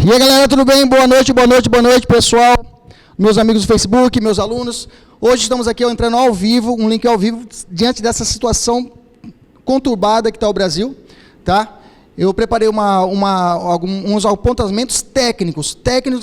E aí, galera, tudo bem? Boa noite, pessoal. Meus amigos do Facebook, meus alunos. Hoje estamos aqui entrando ao vivo, um link ao vivo, diante dessa situação conturbada que está o Brasil, tá? Eu preparei alguns apontamentos técnicos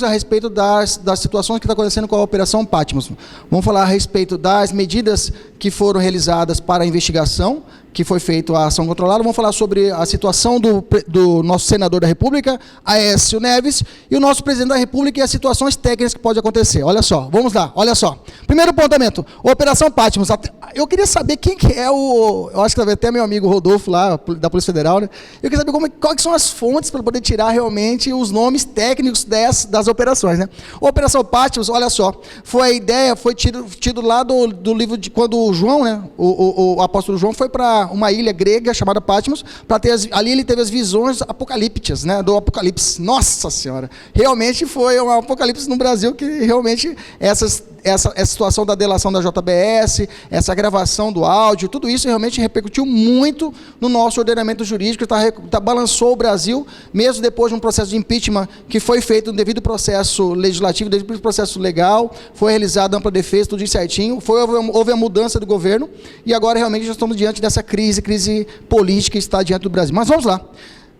a respeito das situações que estão acontecendo com a Operação Patmos. Vamos falar a respeito das medidas que foram realizadas para a investigação, que foi feita a ação controlada. Vamos falar sobre a situação do nosso senador da República, Aécio Neves, e o nosso presidente da República e as situações técnicas que podem acontecer. Olha só, vamos lá, olha só. Primeiro apontamento, Operação Patmos. Eu queria saber quem que é eu acho que até meu amigo Rodolfo lá, da Polícia Federal, né? Eu queria saber quais são as fontes para poder tirar realmente os nomes técnicos das operações, né? A Operação Patmos, olha só, foi tido lá do livro de quando o João, né? O apóstolo João foi para uma ilha grega chamada Patmos, ali ele teve as visões apocalípticas, né, do Apocalipse. Nossa Senhora, realmente foi um apocalipse no Brasil, que realmente essa situação da delação da JBS, essa gravação do áudio, tudo isso realmente repercutiu muito no nosso ordenamento jurídico, balançou o Brasil, mesmo depois de um processo de impeachment que foi feito no devido processo legislativo, devido processo legal, foi realizada ampla defesa, tudo certinho, houve a mudança do governo, e agora realmente já estamos diante dessa crise política que está diante do Brasil. Mas vamos lá.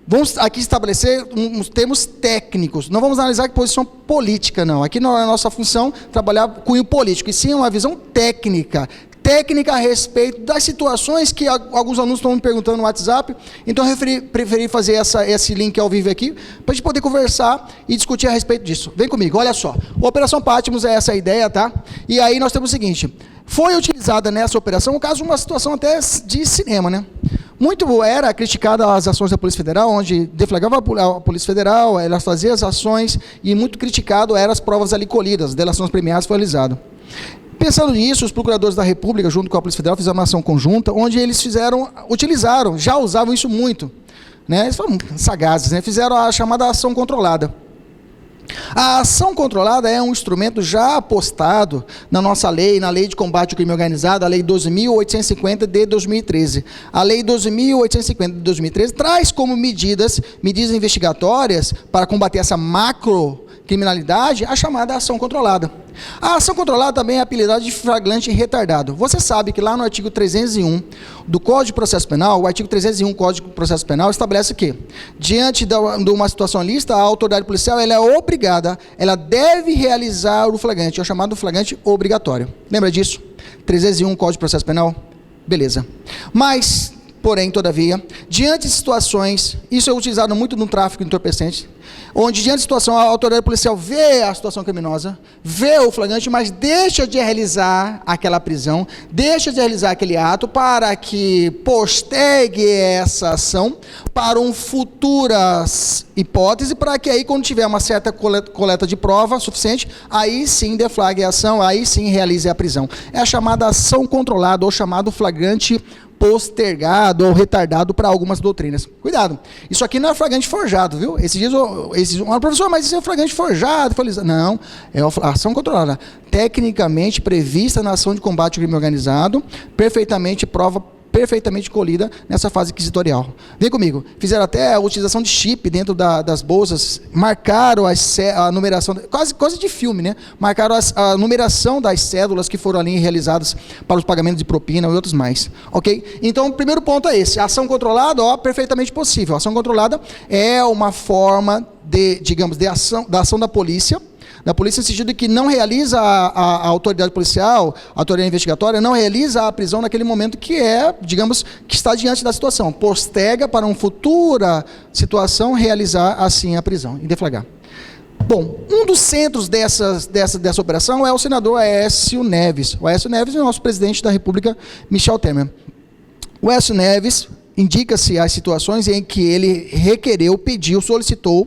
Vamos aqui estabelecer uns termos técnicos. Não vamos analisar que posição política, não. Aqui não é a nossa função trabalhar cunho político, e sim uma visão técnica a respeito das situações que alguns alunos estão me perguntando no WhatsApp. Então, eu preferi fazer esse link ao vivo aqui, para a gente poder conversar e discutir a respeito disso. Vem comigo, olha só. A Operação Patmos é essa a ideia, tá? E aí nós temos o seguinte: foi utilizada nessa operação, no caso, uma situação até de cinema, né? Muito era criticada as ações da Polícia Federal, onde deflagrava a Polícia Federal, ela fazia as ações, e muito criticado eram as provas ali colhidas, delações premiadas foi realizado. Pensando nisso, os procuradores da República, junto com a Polícia Federal, fizeram uma ação conjunta, onde eles já usavam isso muito, né? Eles foram sagazes, né? Fizeram a chamada ação controlada. A ação controlada é um instrumento já apostado na nossa lei, na Lei de Combate ao Crime Organizado, a Lei 12.850 de 2013. A Lei 12.850 de 2013 traz como medidas investigatórias para combater essa macrocriminalidade a chamada ação controlada. A ação controlada também é apelidada de flagrante retardado. Você sabe que lá no artigo 301 do Código de Processo Penal, o artigo 301 do Código de Processo Penal estabelece que, diante de uma situação lista, a autoridade policial ela é obrigada, ela deve realizar o flagrante, é o chamado flagrante obrigatório. Lembra disso? 301 Código de Processo Penal? Beleza. Mas, porém, todavia, diante de situações, isso é utilizado muito no tráfico de entorpecentes, onde diante de situação a autoridade policial vê a situação criminosa, vê o flagrante, mas deixa de realizar aquela prisão, deixa de realizar aquele ato para que postergue essa ação para uma futura hipótese, para que aí quando tiver uma certa coleta de prova suficiente, aí sim deflagre a ação, aí sim realize a prisão. É a chamada ação controlada ou chamado flagrante postergado ou retardado para algumas doutrinas. Cuidado, isso aqui não é flagrante forjado, viu? Esses dias, professor, mas isso é flagrante forjado. Não, é a ação controlada, tecnicamente prevista na ação de combate ao crime organizado, perfeitamente colhida nessa fase inquisitorial. Vem comigo. Fizeram até a utilização de chip dentro das bolsas, marcaram a numeração, quase coisa de filme, né? Marcaram a numeração das cédulas que foram ali realizadas para os pagamentos de propina e outros mais. Ok? Então, o primeiro ponto é esse. A ação controlada, perfeitamente possível. A ação controlada é uma forma da ação da polícia, no sentido de que não realiza a autoridade policial, a autoridade investigatória, não realiza a prisão naquele momento que que está diante da situação. Posterga para uma futura situação realizar assim a prisão e deflagrar. Bom, um dos centros dessa operação é o senador Aécio Neves. O Aécio Neves é o nosso presidente da República, Michel Temer. O Aécio Neves indica-se as situações em que ele requereu, pediu, solicitou,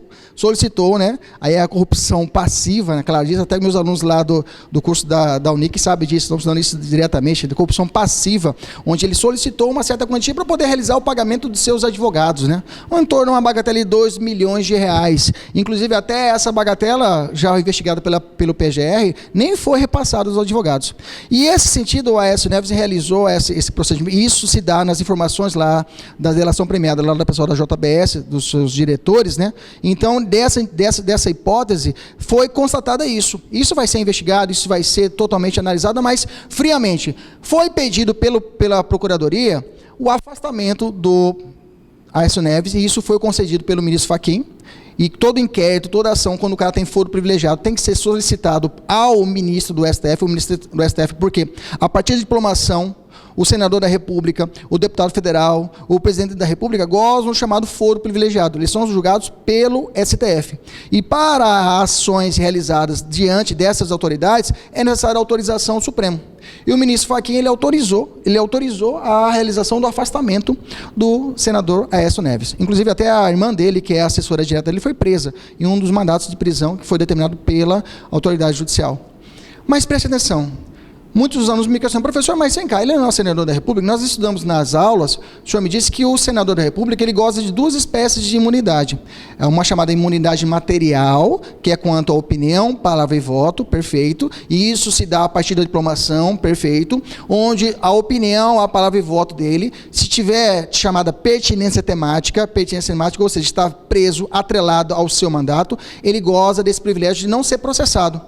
né? Aí é a corrupção passiva, né? Claro, diz até meus alunos lá do curso da Unic sabem disso, estão estudando isso diretamente, de corrupção passiva, onde ele solicitou uma certa quantia para poder realizar o pagamento de seus advogados, né? Em torno de uma bagatela de 2 milhões de reais. Inclusive, até essa bagatela, já investigada pelo PGR, nem foi repassada aos advogados. E esse sentido, o Aécio Neves realizou esse procedimento, e isso se dá nas informações lá da delação premiada, lá da pessoal da JBS, dos seus diretores, né? Então, dessa hipótese, foi constatada isso. Isso vai ser investigado, isso vai ser totalmente analisado, mas friamente. Foi pedido pela Procuradoria o afastamento do Aécio Neves, e isso foi concedido pelo ministro Fachin. E todo inquérito, toda ação, quando o cara tem foro privilegiado, tem que ser solicitado ao ministro do STF, o ministro do STF, porque a partir de diplomação, o senador da República, o deputado federal, o presidente da República gozam do chamado foro privilegiado. Eles são julgados pelo STF. E para ações realizadas diante dessas autoridades, é necessária a autorização do Supremo. E o ministro Fachin, ele autorizou a realização do afastamento do senador Aécio Neves. Inclusive, até a irmã dele, que é a assessora direta dele, foi presa em um dos mandatos de prisão que foi determinado pela autoridade judicial. Mas preste atenção. Muitos dos alunos me questionam, professor, mas vem cá, ele não é o senador da República? Nós estudamos nas aulas, o senhor me disse que o senador da República, ele goza de duas espécies de imunidade. É uma chamada imunidade material, que é quanto à opinião, palavra e voto, perfeito, e isso se dá a partir da diplomação, perfeito, onde a opinião, a palavra e voto dele, se tiver chamada pertinência temática, ou seja, está preso, atrelado ao seu mandato, ele goza desse privilégio de não ser processado.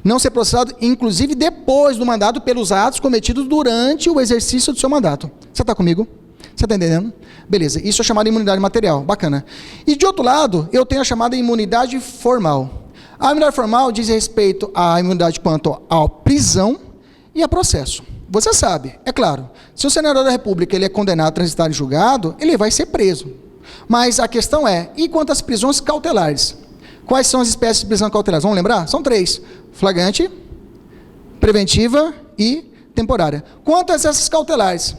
Não ser processado, inclusive, depois do mandato, pelos atos cometidos durante o exercício do seu mandato. Você está comigo? Você está entendendo? Beleza, isso é chamado de imunidade material, bacana. E, de outro lado, eu tenho a chamada imunidade formal. A imunidade formal diz respeito à imunidade quanto à prisão e a processo. Você sabe, é claro, se o senador da República ele é condenado a transitar em julgado, ele vai ser preso. Mas a questão é, e quanto às prisões cautelares? Quais são as espécies de prisão cautelares? Vamos lembrar? São 3. Flagrante, preventiva e temporária. Quanto a essas cautelares,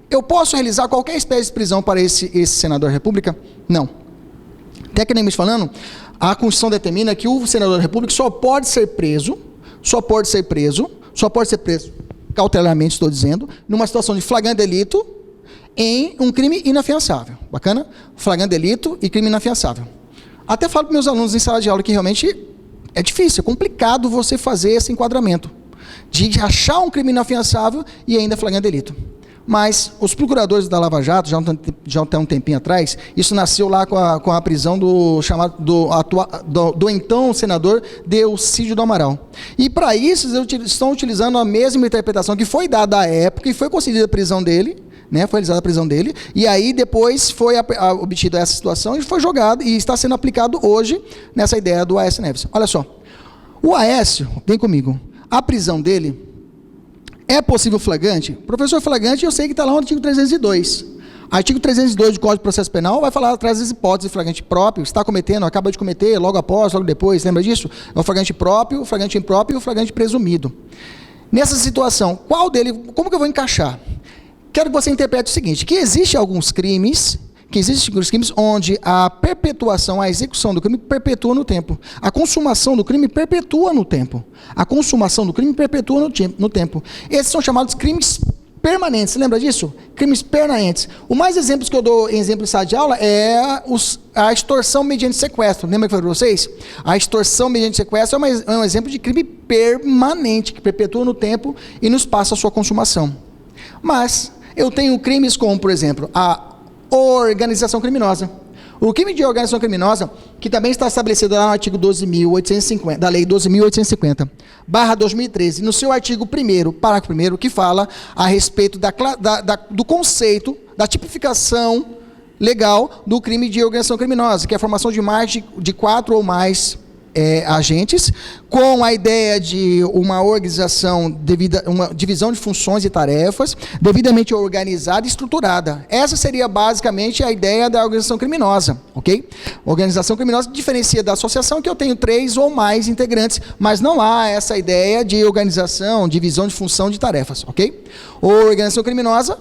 eu posso realizar qualquer espécie de prisão para esse senador da República? Não. Tecnicamente falando, a Constituição determina que o senador da República só pode ser preso cautelarmente, estou dizendo, numa situação de flagrante delito em um crime inafiançável. Bacana? Flagrante delito e crime inafiançável. Até falo para meus alunos em sala de aula que realmente é difícil, é complicado você fazer esse enquadramento de achar um crime inafiançável e ainda flagrante delito. Mas os procuradores da Lava Jato, já tem um tempinho atrás, isso nasceu lá com a prisão do então senador Delcídio do Amaral. E para isso, eles estão utilizando a mesma interpretação que foi dada à época e foi concedida a prisão dele, né, foi realizada a prisão dele, e aí depois foi obtida essa situação e foi jogado, e está sendo aplicado hoje nessa ideia do Aécio Neves. Olha só, o Aécio, vem comigo, a prisão dele é possível flagrante? Professor, flagrante eu sei que está lá no artigo 302. Artigo 302 do Código de Processo Penal vai falar atrás das hipóteses de flagrante próprio, está cometendo, acaba de cometer, logo após, logo depois, lembra disso? É o flagrante próprio, o flagrante impróprio e o flagrante presumido. Nessa situação, qual dele, como que eu vou encaixar? Quero que você interprete o seguinte, que existem alguns crimes onde a perpetuação, a execução do crime perpetua no tempo. A consumação do crime perpetua no tempo. Esses são chamados crimes permanentes. Você lembra disso? Crimes permanentes. O mais exemplos que eu dou em exemplo de sala de aula é a extorsão mediante sequestro. Lembra que eu falei para vocês? A extorsão mediante sequestro é um exemplo de crime permanente, que perpetua no tempo e nos passa a sua consumação. Mas eu tenho crimes como, por exemplo, a organização criminosa. O crime de organização criminosa, que também está estabelecido lá no artigo 12.850, da lei 12.850/2013, no seu artigo 1º, parágrafo 1º, que fala a respeito do conceito, da tipificação legal do crime de organização criminosa, que é a formação de mais de 4 ou mais agentes, com a ideia de uma organização, uma divisão de funções e tarefas, devidamente organizada e estruturada. Essa seria basicamente a ideia da organização criminosa, ok? Organização criminosa diferencia da associação, que eu tenho 3 ou mais integrantes, mas não há essa ideia de organização, divisão de função de tarefas, ok? Organização criminosa,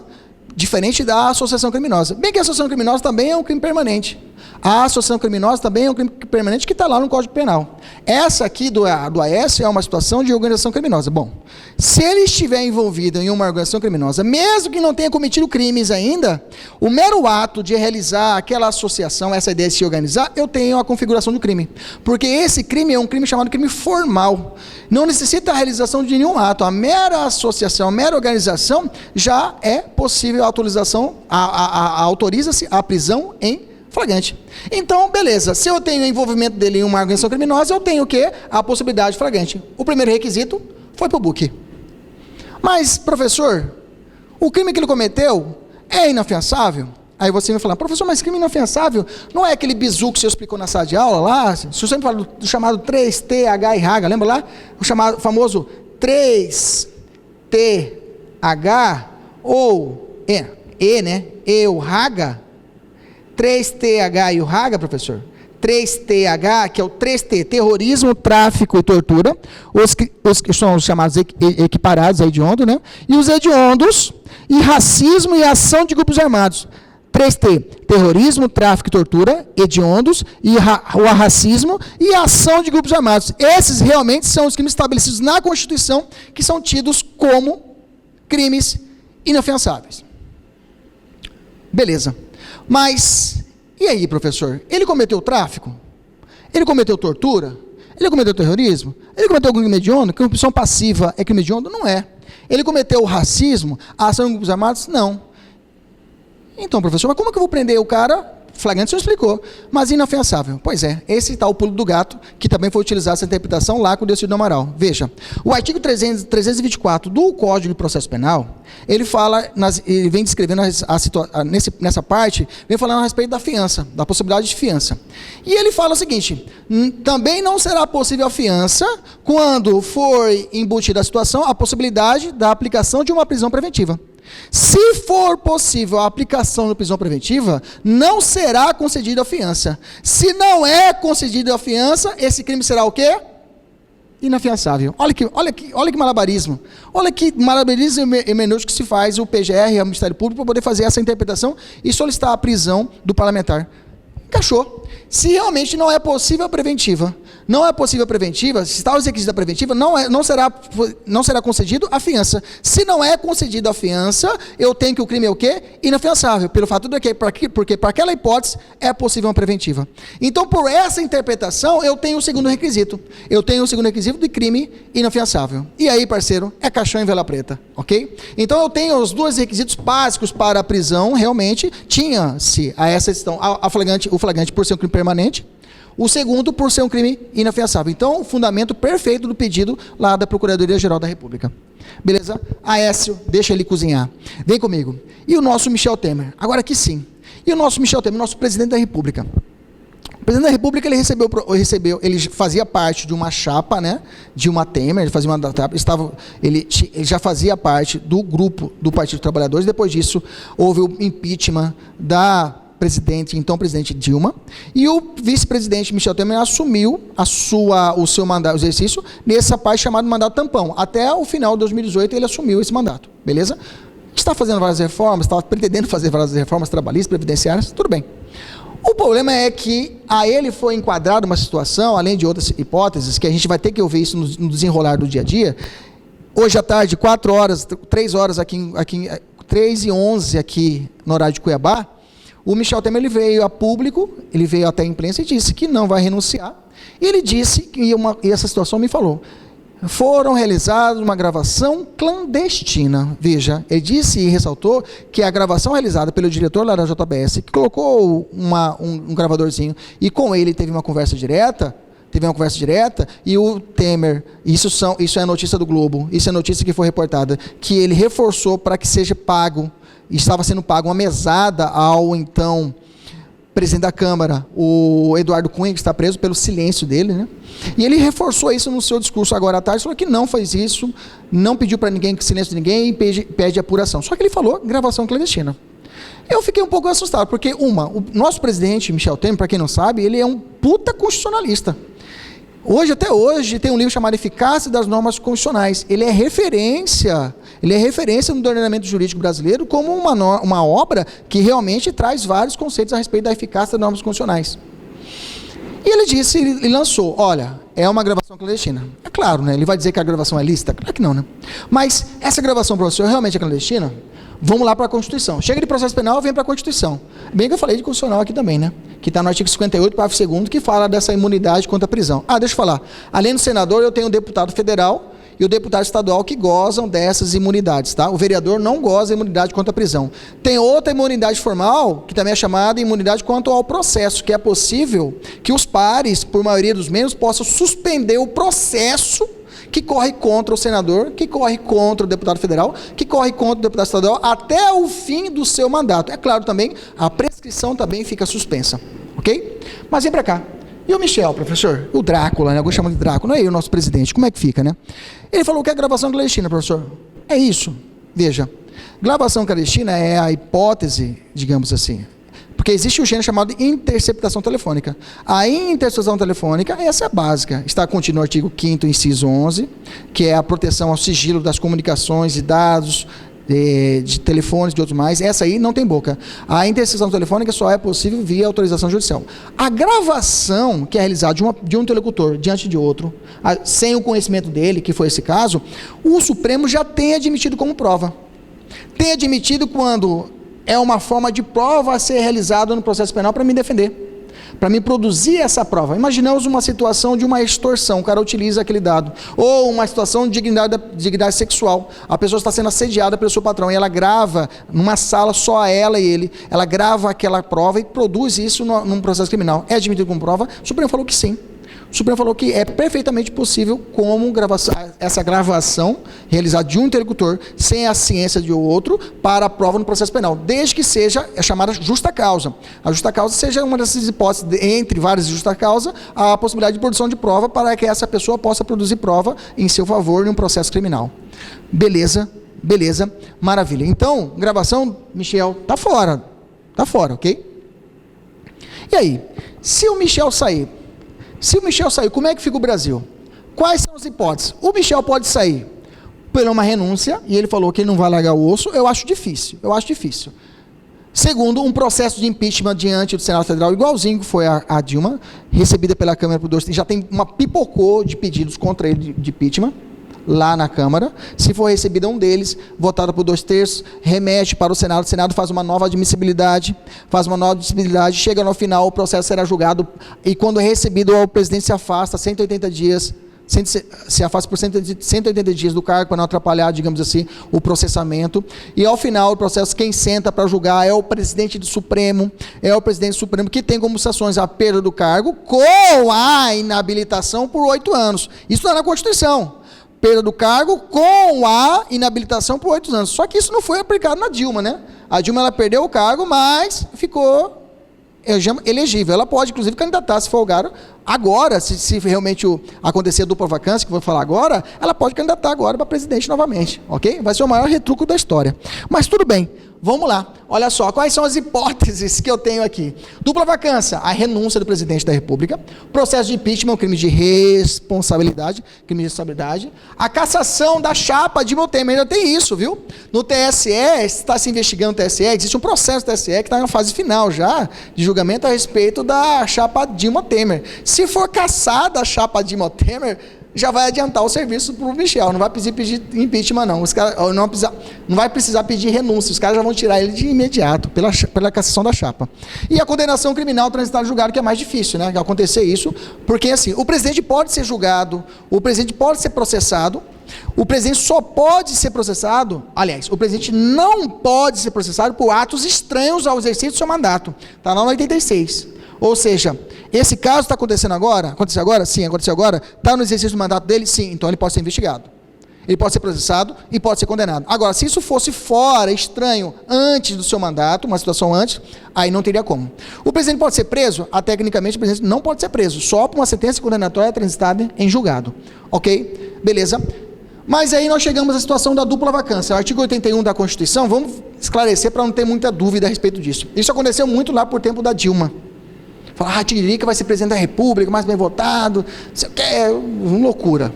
diferente da associação criminosa. Bem que a associação criminosa também é um crime permanente. A associação criminosa também é um crime permanente que está lá no Código Penal. Essa aqui do AS é uma situação de organização criminosa. Bom, se ele estiver envolvido em uma organização criminosa, mesmo que não tenha cometido crimes ainda, o mero ato de realizar aquela associação, essa ideia de se organizar, eu tenho a configuração do crime. Porque esse crime é um crime chamado crime formal. Não necessita a realização de nenhum ato. A mera associação, a mera organização, já é possível a autorização, autoriza-se a prisão em flagrante. Então, beleza, se eu tenho envolvimento dele em uma organização criminosa, eu tenho o quê? A possibilidade de flagrante. O primeiro requisito foi para o book. Mas, professor, o crime que ele cometeu é inafiançável? Aí você vai falar, professor, mas crime inafiançável não é aquele bizu que você explicou na sala de aula lá? Se você me fala do chamado 3TH e RAGA, lembra lá? O chamado famoso 3TH ou né? E o RAGA. 3TH e o RAGA, professor? 3TH, que é o 3T, terrorismo, tráfico e tortura, os que são os chamados equiparados, hediondos, né? E os hediondos, e racismo e ação de grupos armados. 3T, terrorismo, tráfico e tortura, hediondos, e o racismo e ação de grupos armados. Esses realmente são os crimes estabelecidos na Constituição, que são tidos como crimes inafiançáveis. Beleza. Mas, e aí, professor? Ele cometeu tráfico? Ele cometeu tortura? Ele cometeu terrorismo? Ele cometeu crime hediondo? Corrupção passiva é crime hediondo? Não é. Ele cometeu racismo? A ação de grupos armados? Não. Então, professor, mas como que eu vou prender o cara? Flagrante, o senhor explicou, mas inafiançável. Pois é, esse está o pulo do gato, que também foi utilizado essa interpretação lá com o Decido do Amaral. Veja, o artigo 324 do Código de Processo Penal, ele fala, ele vem descrevendo nessa parte, vem falando a respeito da fiança, da possibilidade de fiança. E ele fala o seguinte, também não será possível a fiança quando for embutida a situação a possibilidade da aplicação de uma prisão preventiva. Se for possível a aplicação da prisão preventiva, não será concedida a fiança. Se não é concedida a fiança, esse crime será o quê? Inafiançável. Olha que malabarismo. Olha que malabarismo hermenêutico que se faz o PGR, o Ministério Público, para poder fazer essa interpretação e solicitar a prisão do parlamentar. Encaixou. Se realmente não é possível a preventiva, se está os requisitos da preventiva, não será concedido a fiança. Se não é concedido a fiança, eu tenho que o crime é o quê? Inafiançável, pelo fato de que, porque para aquela hipótese é possível uma preventiva. Então, por essa interpretação, eu tenho o segundo requisito. Eu tenho o segundo requisito de crime inafiançável. E aí, parceiro, é caixão em vela preta, ok? Então, eu tenho os dois requisitos básicos para a prisão, realmente, tinha-se a essa questão, o flagrante por ser um crime permanente, o segundo por ser um crime inafiançável. Então, o fundamento perfeito do pedido lá da Procuradoria-Geral da República. Beleza? Aécio, deixa ele cozinhar. Vem comigo. E o nosso Michel Temer? Agora aqui sim. E o nosso Michel Temer, nosso presidente da República? O presidente da República, ele fazia parte de uma chapa, né, de uma Temer, ele já fazia parte do grupo do Partido dos Trabalhadores. Depois disso, houve o impeachment da então presidente Dilma, e o vice-presidente Michel Temer assumiu o seu mandato, o exercício, nessa parte chamada mandato tampão. Até o final de 2018 ele assumiu esse mandato, beleza? Está fazendo várias reformas, estava pretendendo fazer várias reformas trabalhistas, previdenciárias, tudo bem. O problema é que a ele foi enquadrado uma situação, além de outras hipóteses, que a gente vai ter que ouvir isso no desenrolar do dia a dia. Hoje à tarde, 3h11 aqui no horário de Cuiabá, o Michel Temer ele veio a público, ele veio até a imprensa e disse que não vai renunciar. E ele disse, e essa situação me falou, foram realizadas uma gravação clandestina. Veja, ele disse e ressaltou que a gravação realizada pelo diretor lá da JBS, que colocou um gravadorzinho, e com ele teve uma conversa direta, e o Temer, isso é a notícia do Globo, isso é a notícia que foi reportada, que ele reforçou para que seja pago, estava sendo pago uma mesada ao então presidente da Câmara, o Eduardo Cunha, que está preso pelo silêncio dele, né? E ele reforçou isso no seu discurso agora à tarde, falou que não fez isso, não pediu para ninguém silêncio de ninguém e pede apuração. Só que ele falou gravação clandestina. Eu fiquei um pouco assustado, porque o nosso presidente, Michel Temer, para quem não sabe, ele é um puta constitucionalista. Até hoje, tem um livro chamado Eficácia das Normas Constitucionais. Ele é referência Ele é referência no ordenamento jurídico brasileiro como uma obra que realmente traz vários conceitos a respeito da eficácia das normas constitucionais. E ele disse, ele lançou, olha, é uma gravação clandestina. É claro, né? Ele vai dizer que a gravação é lícita? Claro que não, né? Mas essa gravação, professor, realmente é clandestina? Vamos lá para a Constituição. Chega de processo penal, vem para a Constituição. Bem que eu falei de constitucional aqui também, né? Que está no artigo 58, parágrafo 2º, que fala dessa imunidade contra a prisão. Deixa eu falar. Além do senador, eu tenho o deputado federal e o deputado estadual que gozam dessas imunidades, tá? O vereador não goza da imunidade contra a prisão. Tem outra imunidade formal, que também é chamada imunidade quanto ao processo, que é possível que os pares, por maioria dos membros, possam suspender o processo que corre contra o senador, que corre contra o deputado federal, que corre contra o deputado estadual, até o fim do seu mandato. É claro também, a prescrição também fica suspensa, ok? Mas vem para cá. E o Michel, professor? O Drácula, né? Alguns chamam de Drácula, não é ele o nosso presidente, como é que fica, né? Ele falou que é gravação clandestina, professor. É isso. Veja, gravação clandestina é a hipótese, digamos assim, porque existe um gênero chamado interceptação telefônica. A interceptação telefônica, essa é a básica, está contida no artigo 5º, inciso 11, que é a proteção ao sigilo das comunicações e dados de telefones e de outros mais. Essa aí não tem boca. A interceptação telefônica só é possível via autorização judicial. A gravação que é realizada de um interlocutor diante de outro, sem o conhecimento dele, que foi esse caso, o Supremo já tem admitido como prova. Tem admitido quando é uma forma de prova a ser realizada no processo penal para me defender, para me produzir essa prova. Imaginamos uma situação de uma extorsão, o cara utiliza aquele dado, ou uma situação de dignidade sexual, a pessoa está sendo assediada pelo seu patrão, e ela grava numa sala, só ela e ele, ela grava aquela prova e produz isso num processo criminal. É admitido como prova? O Supremo falou que sim. O Supremo falou que é perfeitamente possível como essa gravação realizada de um interlocutor sem a ciência de outro para a prova no processo penal, desde que seja a chamada justa causa. A justa causa seja uma dessas hipóteses, entre várias justa causa, a possibilidade de produção de prova para que essa pessoa possa produzir prova em seu favor em um processo criminal. Beleza, beleza, maravilha. Então, gravação, Michel, tá fora, ok? E aí, se o Michel sair, como é que fica o Brasil? Quais são as hipóteses? O Michel pode sair por uma renúncia, e ele falou que ele não vai largar o osso. Eu acho difícil. Segundo, um processo de impeachment diante do Senado Federal, igualzinho que foi a Dilma, recebida pela Câmara por 2 terços, já tem uma pipocou de pedidos contra ele de impeachment, lá na Câmara. Se for recebido um deles, votado por 2 terços, remete para o Senado faz uma nova admissibilidade, chega no final, o processo será julgado, e quando é recebido, o presidente se afasta 180 dias, se afasta por 180 dias do cargo, para não atrapalhar, digamos assim, o processamento, e ao final do processo, quem senta para julgar é o presidente do Supremo, que tem como sanções a perda do cargo, com a inabilitação por 8 anos, isso está na Constituição, perda do cargo com a inabilitação por 8 anos. Só que isso não foi aplicado na Dilma, né? A Dilma, ela perdeu o cargo, mas ficou elegível. Ela pode, inclusive, candidatar, se folgar agora, se realmente acontecer a dupla vacância, que eu vou falar agora, ela pode candidatar agora para presidente novamente, ok? Vai ser o maior retruco da história. Mas tudo bem, vamos lá. Olha só, quais são as hipóteses que eu tenho aqui? Dupla vacância, a renúncia do presidente da República. Processo de impeachment, crime de responsabilidade. A cassação da chapa Dilma Temer, ainda tem isso, viu? No TSE, está se investigando no TSE, existe um processo do TSE que está na fase final já, de julgamento a respeito da chapa Dilma Temer. Se for cassada a chapa Dilma Temer, já vai adiantar o serviço para o Michel, não vai pedir impeachment não, os caras não vai precisar pedir renúncia, os caras já vão tirar ele de imediato, pela cassação da chapa. E a condenação criminal transitada em julgado, que é mais difícil, né, acontecer isso, porque assim, o presidente pode ser julgado, o presidente pode ser processado, o presidente só pode ser processado, aliás, o presidente não pode ser processado por atos estranhos ao exercício do seu mandato, está lá no 86, ou seja, esse caso está acontecendo agora? Aconteceu agora? Sim, aconteceu agora. Está no exercício do mandato dele? Sim, então ele pode ser investigado. Ele pode ser processado e pode ser condenado. Agora, se isso fosse fora, estranho, antes do seu mandato, uma situação antes, aí não teria como. O presidente pode ser preso? Tecnicamente, o presidente não pode ser preso, só por uma sentença condenatória transitada em julgado. Ok? Beleza? Mas aí nós chegamos à situação da dupla vacância. O artigo 81 da Constituição, vamos esclarecer para não ter muita dúvida a respeito disso. Isso aconteceu muito lá por tempo da Dilma. Falar, Tiririca vai ser presidente da República, mais bem votado, não sei o que, loucura.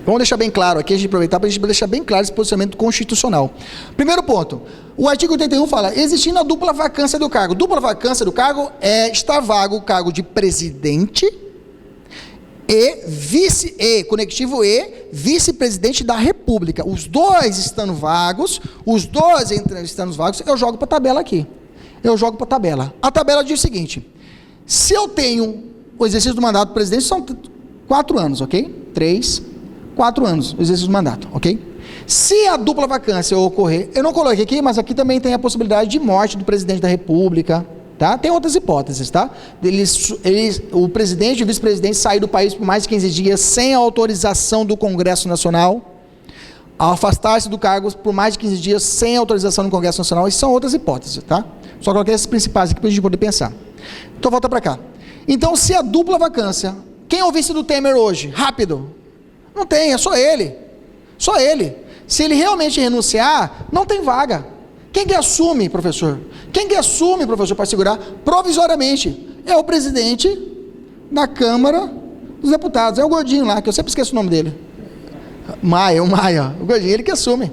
Vamos deixar bem claro aqui, a gente aproveitar para a gente deixar bem claro esse posicionamento constitucional. Primeiro ponto, o artigo 81 fala, existindo a dupla vacância do cargo. Dupla vacância do cargo é estar vago o cargo de presidente e conectivo E, vice-presidente da República. Os dois estando vagos, eu jogo para a tabela aqui. A tabela diz o seguinte, se eu tenho o exercício do mandato do presidente, são 4 anos, ok? 4 anos, o exercício do mandato, ok? Se a dupla vacância ocorrer, eu não coloquei aqui, mas aqui também tem a possibilidade de morte do presidente da República, tá? Tem outras hipóteses, tá? O presidente e o vice-presidente sair do país por mais de 15 dias sem a autorização do Congresso Nacional, afastar-se do cargo por mais de 15 dias sem autorização do Congresso Nacional, isso são outras hipóteses, tá? Só coloquei esses principais aqui para a gente poder pensar. Então, volta para cá. Então, se a dupla vacância, quem é o vice do Temer hoje? Rápido. Não tem, é só ele. Só ele. Se ele realmente renunciar, não tem vaga. Quem que assume, professor? Para segurar provisoriamente? É o presidente da Câmara dos Deputados. É o gordinho lá, que eu sempre esqueço o nome dele. Maia, o gordinho, ele que assume.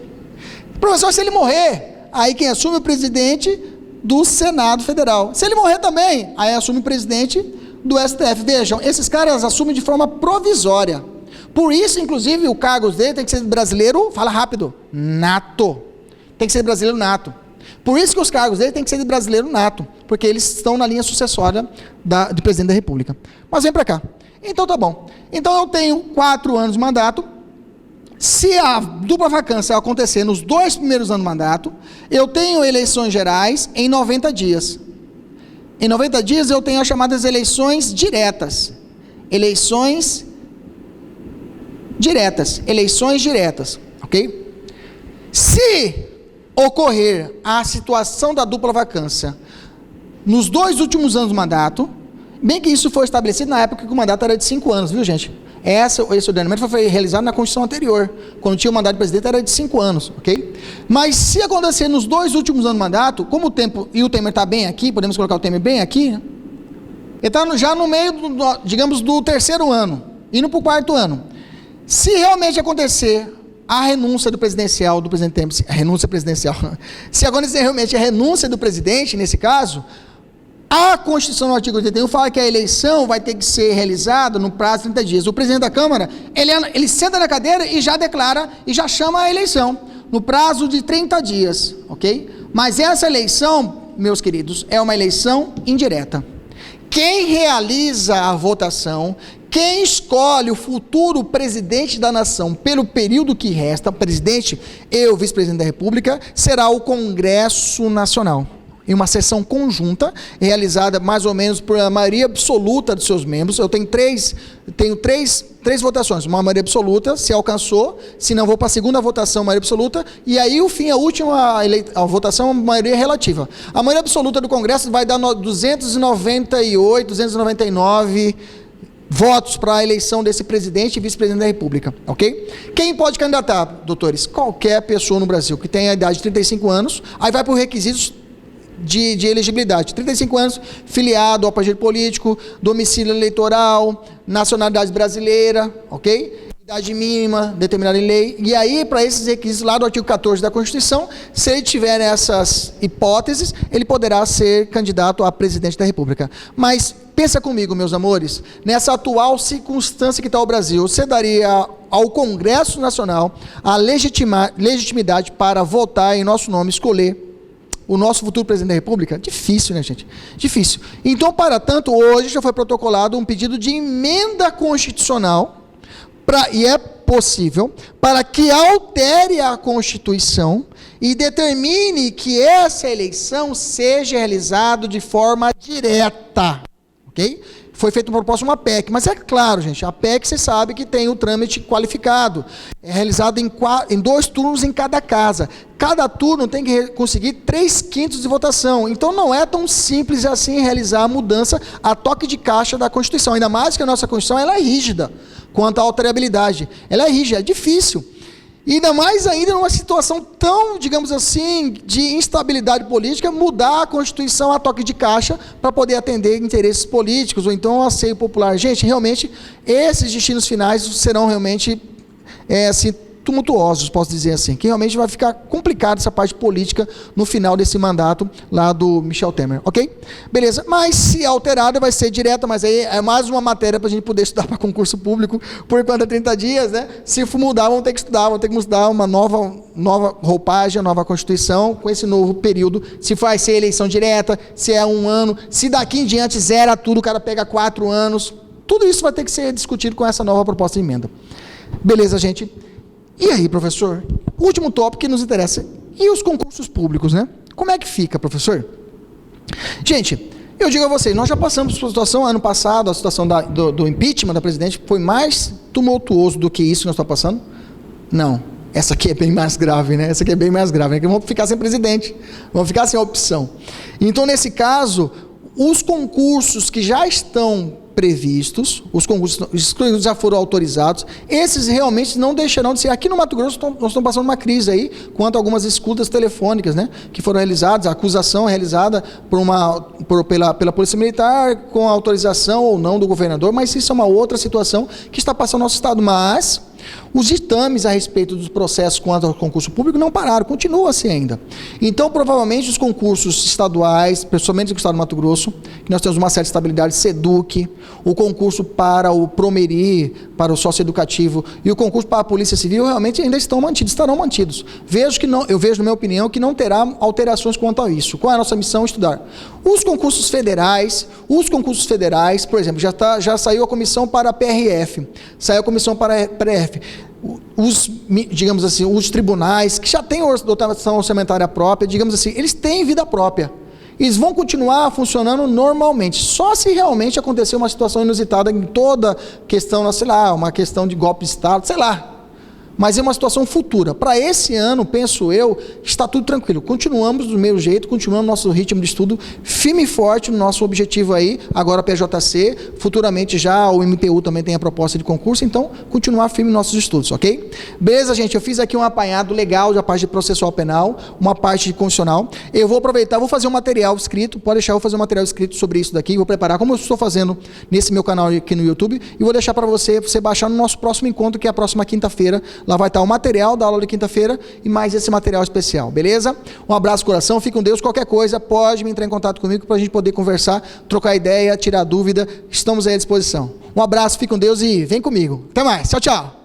Professor, se ele morrer, aí quem assume é o presidente do Senado Federal. Se ele morrer também, aí assume o presidente do STF. Vejam, esses caras assumem de forma provisória. Por isso, inclusive, o cargo dele tem que ser brasileiro, fala rápido, nato. Tem que ser brasileiro nato. Por isso que os cargos dele tem que ser de brasileiro nato, porque eles estão na linha sucessória do presidente da República. Mas vem para cá. Então tá bom. Então eu tenho 4 anos de mandato. Se a dupla vacância acontecer nos 2 primeiros anos do mandato, eu tenho eleições gerais em 90 dias. Em 90 dias eu tenho as chamadas eleições diretas. Eleições diretas, ok? Se ocorrer a situação da dupla vacância nos 2 últimos anos do mandato, bem que isso foi estabelecido na época que o mandato era de 5 anos, viu, gente? Esse ordenamento foi realizado na Constituição anterior, quando tinha o mandato de presidente era de 5 anos, ok? Mas se acontecer nos 2 últimos anos do mandato, como o tempo, e o Temer está bem aqui, podemos colocar o Temer bem aqui, ele está já no meio, digamos, do 3º ano, indo para o 4º ano. Se realmente acontecer a renúncia do presidente Temer, se acontecer realmente a renúncia do presidente, nesse caso, a Constituição no artigo 81 fala que a eleição vai ter que ser realizada no prazo de 30 dias. O presidente da Câmara, ele senta na cadeira e já declara, e já chama a eleição, no prazo de 30 dias, ok? Mas essa eleição, meus queridos, é uma eleição indireta. Quem realiza a votação, quem escolhe o futuro presidente da nação pelo período que resta, presidente e o vice-presidente da República, será o Congresso Nacional. Em uma sessão conjunta, realizada mais ou menos por a maioria absoluta dos seus membros. Eu tenho três votações, uma maioria absoluta, se alcançou, se não vou para a segunda votação, maioria absoluta, e aí o fim, a última a votação, maioria relativa. A maioria absoluta do Congresso vai dar 298, 299 votos para a eleição desse presidente e vice-presidente da República, ok? Quem pode candidatar, doutores? Qualquer pessoa no Brasil que tenha a idade de 35 anos, aí vai para os requisitos de elegibilidade, 35 anos, filiado ao partido político, domicílio eleitoral, nacionalidade brasileira, ok? Idade mínima, determinada em lei, e aí para esses requisitos lá do artigo 14 da Constituição, se ele tiver essas hipóteses, ele poderá ser candidato a presidente da República. Mas pensa comigo, meus amores, nessa atual circunstância que está o Brasil, você daria ao Congresso Nacional a legitimidade para votar em nosso nome, escolher o nosso futuro presidente da República? Difícil, né, gente? Difícil. Então, para tanto, hoje já foi protocolado um pedido de emenda constitucional, e é possível, para que altere a Constituição e determine que essa eleição seja realizada de forma direta, ok? Foi feita uma proposta, uma PEC, mas é claro, gente, a PEC você sabe que tem o trâmite qualificado, é realizado em 2 turnos em cada casa, cada turno tem que conseguir 3/5 de votação, então não é tão simples assim realizar a mudança a toque de caixa da Constituição, ainda mais que a nossa Constituição ela é rígida quanto à alterabilidade, ela é rígida, é difícil. E ainda mais ainda numa situação tão, digamos assim, de instabilidade política, mudar a Constituição a toque de caixa para poder atender interesses políticos, ou então o anseio popular. Gente, realmente, esses destinos finais serão realmente assim, tumultuosos, posso dizer assim, que realmente vai ficar complicado essa parte política no final desse mandato lá do Michel Temer, ok? Beleza, mas se alterada vai ser direta, mas aí é mais uma matéria para a gente poder estudar para concurso público por enquanto é 30 dias, né? Se for mudar, vamos ter que estudar, vamos ter que mudar uma nova roupagem, nova Constituição, com esse novo período, se vai ser eleição direta, se é 1 ano, se daqui em diante zera tudo, o cara pega 4 anos, tudo isso vai ter que ser discutido com essa nova proposta de emenda. Beleza, gente? E aí, professor? O último tópico que nos interessa. E os concursos públicos, né? Como é que fica, professor? Gente, eu digo a vocês, nós já passamos por uma situação, ano passado, a situação do impeachment da presidente foi mais tumultuoso do que isso que nós estamos passando? Não. Essa aqui é bem mais grave, né? Essa aqui é bem mais grave, né? Que vamos ficar sem presidente, vamos ficar sem opção. Então, nesse caso, os concursos que já estão previstos, os concursos que já foram autorizados, esses realmente não deixarão de ser. Aqui no Mato Grosso nós estamos passando uma crise aí, quanto a algumas escutas telefônicas, né, que foram realizadas, a acusação é realizada pela Polícia Militar, com a autorização ou não do governador, mas isso é uma outra situação que está passando no nosso estado, mas os ditames a respeito dos processos quanto ao concurso público não pararam, continua assim ainda. Então, provavelmente, os concursos estaduais, principalmente no estado do Mato Grosso, que nós temos uma certa estabilidade, SEDUC, o concurso para o Promeri, para o socioeducativo, e o concurso para a Polícia Civil, realmente ainda estarão mantidos. Eu vejo, na minha opinião, que não terá alterações quanto a isso. Qual é a nossa missão? Estudar. Os concursos federais, por exemplo, já saiu a comissão para a PRF, saiu a comissão para a PRF. Digamos assim, os tribunais, que já têm dotação orçamentária própria, digamos assim, eles têm vida própria. Eles vão continuar funcionando normalmente, só se realmente acontecer uma situação inusitada em toda questão, sei lá, uma questão de golpe de Estado, sei lá. Mas é uma situação futura. Para esse ano, penso eu, está tudo tranquilo. Continuamos do mesmo jeito, continuamos nosso ritmo de estudo firme e forte no nosso objetivo aí, agora a PJC, futuramente já o MPU também tem a proposta de concurso, então continuar firme nos nossos estudos, ok? Beleza, gente? Eu fiz aqui um apanhado legal da parte de processual penal, uma parte de constitucional. Eu vou aproveitar, vou fazer um material escrito, pode deixar eu fazer um material escrito sobre isso daqui, vou preparar, como eu estou fazendo nesse meu canal aqui no YouTube, e vou deixar para você baixar no nosso próximo encontro, que é a próxima quinta-feira. Lá vai estar o material da aula de quinta-feira e mais esse material especial, beleza? Um abraço, coração, fique com Deus. Qualquer coisa, pode me entrar em contato comigo para a gente poder conversar, trocar ideia, tirar dúvida. Estamos aí à disposição. Um abraço, fique com Deus e vem comigo. Até mais. Tchau, tchau.